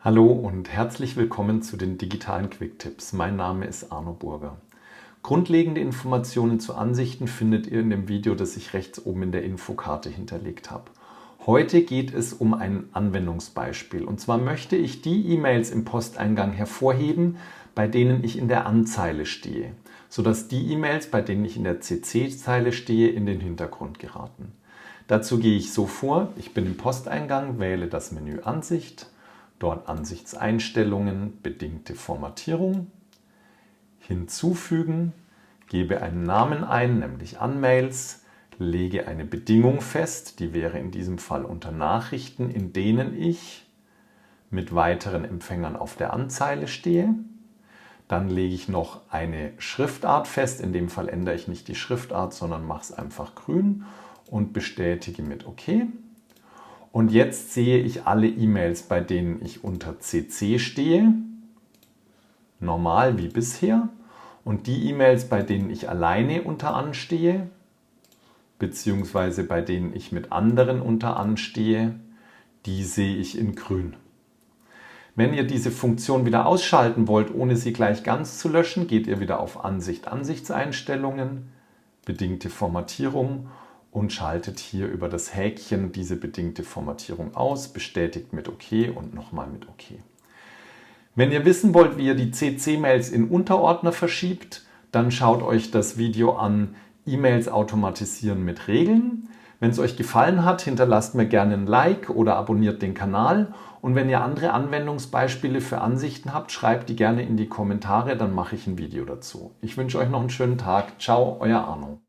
Hallo und herzlich willkommen zu den digitalen Quick-Tipps. Mein Name ist Arno Burger. Grundlegende Informationen zu Ansichten findet ihr in dem Video, das ich rechts oben in der Infokarte hinterlegt habe. Heute geht es um ein Anwendungsbeispiel. Und zwar möchte ich die E-Mails im Posteingang hervorheben, bei denen ich in der Anzeile stehe, sodass die E-Mails, bei denen ich in der CC-Zeile stehe, in den Hintergrund geraten. Dazu gehe ich so vor: Ich bin im Posteingang, wähle das Menü Ansicht, dort Ansichtseinstellungen, bedingte Formatierung, hinzufügen, gebe einen Namen ein, nämlich Unmails, lege eine Bedingung fest, die wäre in diesem Fall unter Nachrichten, in denen ich mit weiteren Empfängern auf der Anzeile stehe. Dann lege ich noch eine Schriftart fest, in dem Fall ändere ich nicht die Schriftart, sondern mache es einfach grün und bestätige mit OK. Und jetzt sehe ich alle E-Mails, bei denen ich unter CC stehe, normal wie bisher. Und die E-Mails, bei denen ich alleine unter anstehe, beziehungsweise bei denen ich mit anderen unter anstehe, die sehe ich in grün. Wenn ihr diese Funktion wieder ausschalten wollt, ohne sie gleich ganz zu löschen, geht ihr wieder auf Ansicht, Ansichtseinstellungen, bedingte Formatierung und schaltet hier über das Häkchen diese bedingte Formatierung aus, bestätigt mit OK und nochmal mit OK. Wenn ihr wissen wollt, wie ihr die CC-Mails in Unterordner verschiebt, dann schaut euch das Video an, E-Mails automatisieren mit Regeln. Wenn es euch gefallen hat, hinterlasst mir gerne ein Like oder abonniert den Kanal. Und wenn ihr andere Anwendungsbeispiele für Ansichten habt, schreibt die gerne in die Kommentare, dann mache ich ein Video dazu. Ich wünsche euch noch einen schönen Tag. Ciao, euer Arno.